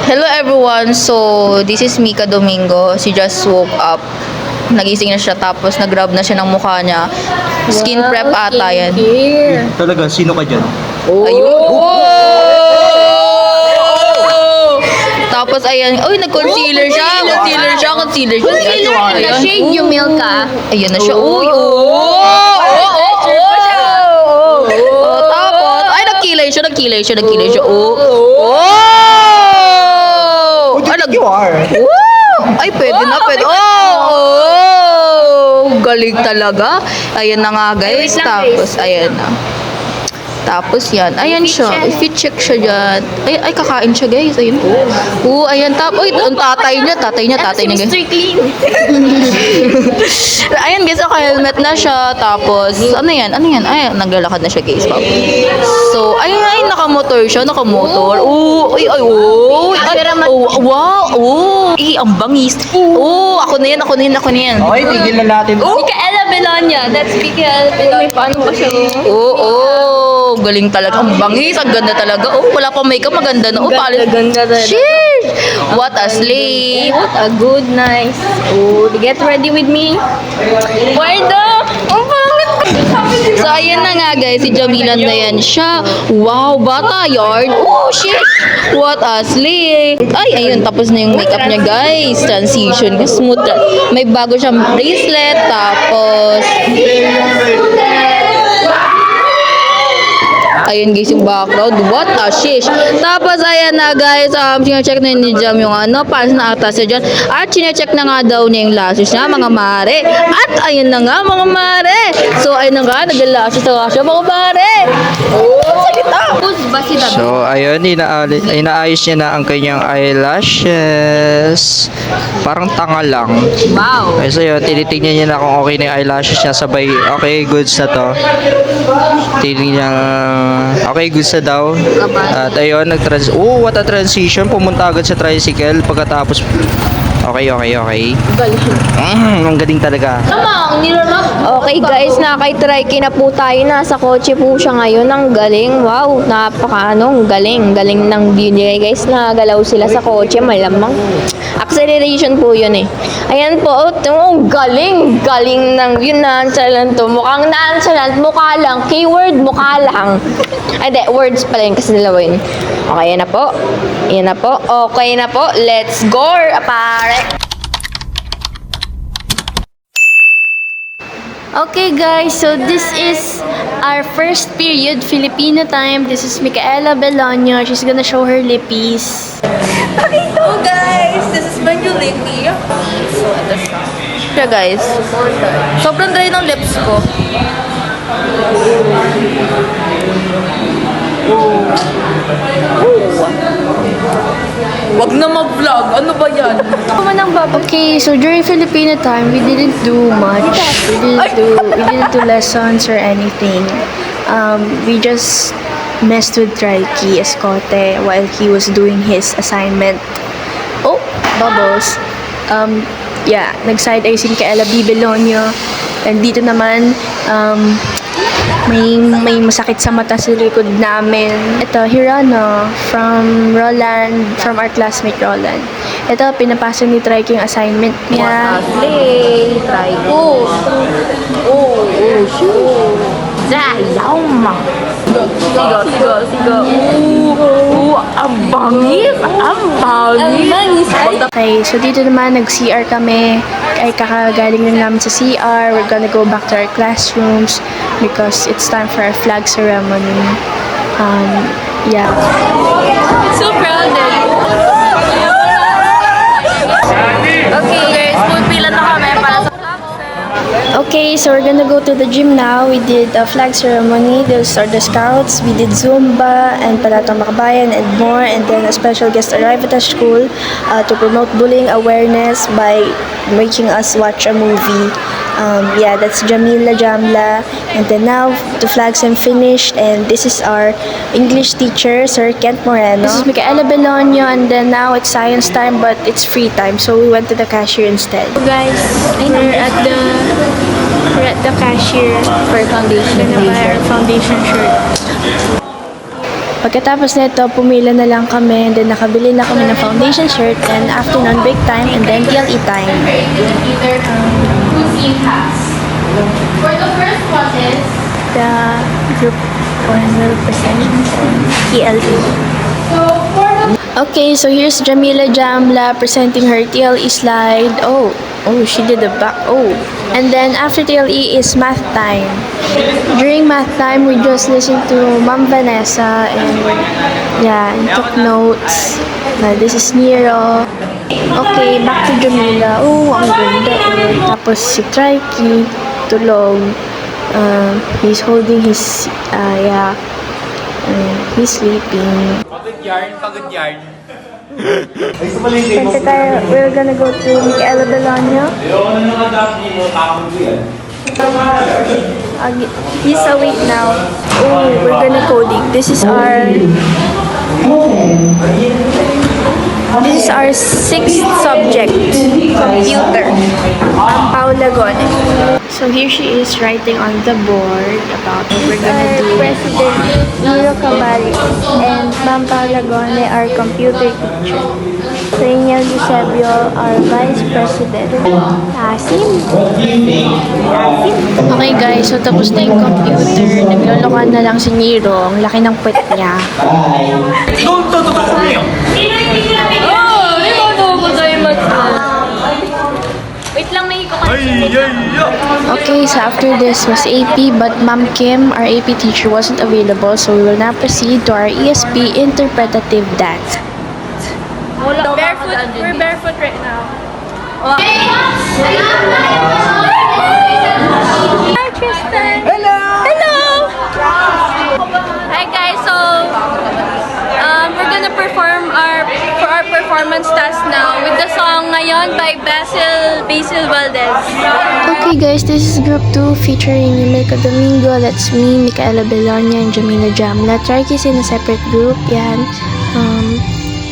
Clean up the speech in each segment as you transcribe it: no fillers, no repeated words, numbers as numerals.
Hello everyone, so this is Mika Domingo. She just woke up. Nagising na siya tapos nag-rub na siya ng mukha niya. Skin prep ata yan. Talaga, sino ka dyan? Ayun! Tapos ayan, uy, nag-concealer siya. Concealer siya. Na-shade yung milk ka. Ayan na siya. Uy, tapos, ay, nagkilay siya. You are. Ay, pwede na. Galing talaga. Ayan na nga, guys. Wait lang, Tapos, ayan na. Tapos yan. Ayan siya. Fit check siya dyan. Ay, kakain siya, guys. Ayun. Ayan. Tapos, ang tatay niya, guys. Mr. Clean. Ayan, guys. Naka-helmet na siya. Tapos, ano yan? Ay, naglalakad na siya, guys. So, ay, nakamotor siya. Nakamotor. Wow. Ang bangis. Ako na yan. Okay, tigil na natin. Micaela Belonia. That's Micaela Belonia. Paano ba siya? Galing talaga. Ang bangis. Ang ganda talaga. Wala pang makeup. Maganda na. Ganda talaga. Sheesh! What a slay. What a good, nice. Get ready with me. Guardo! Ang pangit. So, ayan na nga, guys. Si Jamila na yan siya. Wow, bata yarn. Shit! What a slay. Ay, ayun. Tapos na yung makeup niya, guys. Transition. Smooth. May bago siyang bracelet. Tapos, ayun guys yung background. What a shish. Tapos ayan na guys. Sinecheck na ni Jam yung paano na atas niya dyan. At sinecheck na nga daw niya yung lashes niya, mga mare. At ayun na nga, mga mare. So ayun na nga, nag-lashes na siya, mga mare. Salita. So, ayun, inaayos niya na ang kanyang eyelashes. Parang tanga lang. Wow. So, yun, tinitingnan niya na kung okay na yung eyelashes niya. Sabay, okay, goods na to. Tinitingnan niya, okay, goods na daw. At ayun, what a transition. Pumunta agad sa tricycle pagkatapos. Okay. Ang galing talaga. Okay guys, nakakay-try na po tayo. Nasa kotse po siya ngayon. Ang galing. Wow, galing. Galing ng DJ guys. Nagalaw sila sa kotse. Malamang. Acceleration po yun eh. Ayan po. Galing. Galing ng yun nonchalant to. Mukhang nonchalant. Mukha lang. Keyword, mukha lang. Ay, words pala yun kasi dalawa yun. Okay, yan na po. Okay na po. Let's go, apare. Okay guys, so this is our first period, Filipino time. This is Micaela Belonia. She's gonna show her lippies. Hello guys, this is my new lippy. So, ito siya guys. Sobrang dry ng lips ko. Wag na mag-vlog. Ano ba yan? Okay, so during Filipino time, we didn't do much. We didn't do lessons or anything. We just messed with Trikey Escote while he was doing his assignment. Oh, bubbles. Yeah, nag-side eye si Micaela B. Belonia. And dito naman, may masakit sa mata sa likod namin. Ito, Hirana from Roland, from our classmate Roland. Ito, pinapasa ni Trikey yung assignment niya. Try ko. Zayama. Sigo. Ang bangis. Okay, so dito naman, nag-CR kami. Ay kakagaling lang namin sa CR. We're gonna go back to our classrooms because it's time for our flag ceremony. Yeah. So proud of you. Okay guys, pupila na kami para sa Okay, so we're gonna go to the gym now. We did a flag ceremony. Those are the scouts. We did Zumba and Palatang Makabayan and more. And then a special guest arrived at the school to promote bullying awareness by making us watch a movie. Yeah, that's Jamila Jamla. And then now the flags are finished. And this is our English teacher, Sir Kent Moreno. This is Micaela Belonia. And then now it's science time, but it's free time. So we went to the cashier instead. So guys, we're at the cashier for foundation. Gonna buy our foundation shirt. Pagkatapos nito, pumila na lang kami and then nakabili na kami ng foundation shirt and afternoon break time and then TLE time. Either two team halves. For the first one is The group will present TLE. so for the Okay, so here's Jamila Jamla presenting her TLE slide. Oh, she did the back. Oh, and then after TLE is math time. During math time, we just listened to Ma'am Vanessa and and took notes. This is Nero. Okay, back to Jamila. Oh, ang ganda. Tapos si Trikey, tulog. He's holding his, he's sleeping. Pagod yarn. Kanta tayo, we're gonna go to Micaela Belonio. He's awake now. Oh, we're gonna coding. This is our sixth subject, computer. Paula Gone. So here she is writing on the board about what we're gonna do. President Nero Cabares and Ma'am Paula Gone, our computer teacher. Reniel Eusebio, our vice president. Asim. Okay guys, so tapos na yung computer. Naglolokohan na lang si Nero. Ang laki ng puwet niya. wait lang may Okay, so after this was AP, but Ma'am Kim, our AP teacher, wasn't available, so we will now proceed to our ESP interpretative dance. We're barefoot right now. Hi Tristan. Hello. Hi guys. So we're gonna perform our performance task now with the song Ngayon by Basil Valdez. Okay guys, this is group 2 featuring Yumilka Domingo, that's me, Micaela Belonia, and Jamila Jamla. Trikey's in a separate group, yan.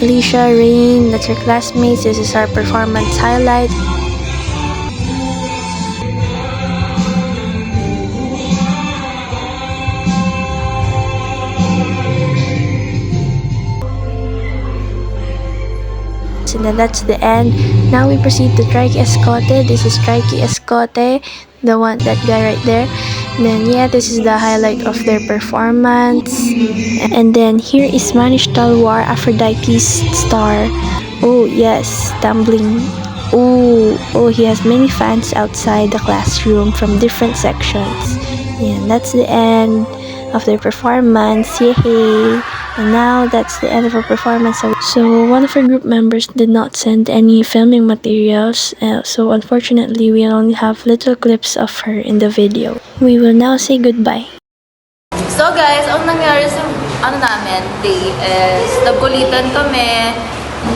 Alicia, Rain, that's her classmates. This is our performance highlight. And then that's the end. Now we proceed to Trikey Escote. This is Trikey Escote, that guy right there. And then this is the highlight of their performance. And then here is Manish Talwar, Aphrodite's star. Oh yes, tumbling. Oh, he has many fans outside the classroom from different sections. And that's the end of their performance. Yay! And now that's the end of our performance. So one of our group members did not send any filming materials, so unfortunately we only have little clips of her in the video. We will now say goodbye. So guys, ang nangyari sa day is nagulitan kami.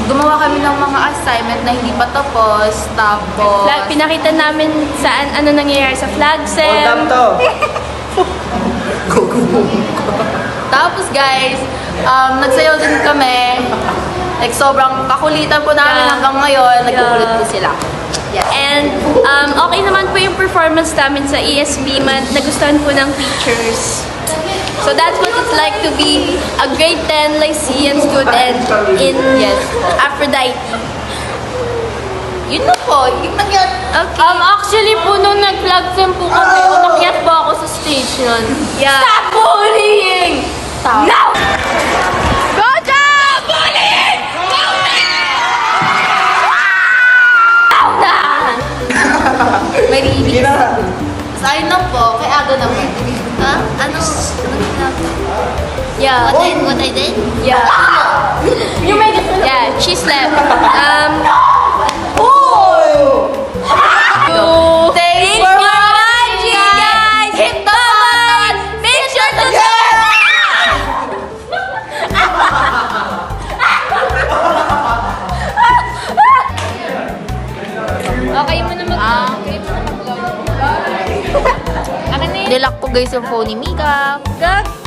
Gumawa kami ng mga assignment na hindi pa tapos. Tapos Pinakita namin saan ano nangyayari sa flag sem. Tapos guys, nagsayaw din kami. Like sobrang kakulitan po namin hanggang ngayon. Nagkukulit po sila. Yeah. And okay naman po yung performance namin sa ESP. Nagustuhan po ng teachers. So that's what it's like to be a grade 10 Lyceum student in Aphrodite. Yun na po, yung nangyari. Okay. Actually po, nung nag-flag sem po kami, umakyat po ako sa station. Yeah. Stop bullying! Stop. No! Go down! Bullying! May ibig. So ayun na po, kay Aga naman. Ha? Ano ginagawa? Yeah. What I did? Yeah. You made it. Yeah, she slept. Thanks for watching, guys! Hit the button! Make sure to Okay mo na mag-vlog. Nilak po guys yung phone ni Mika. Gag!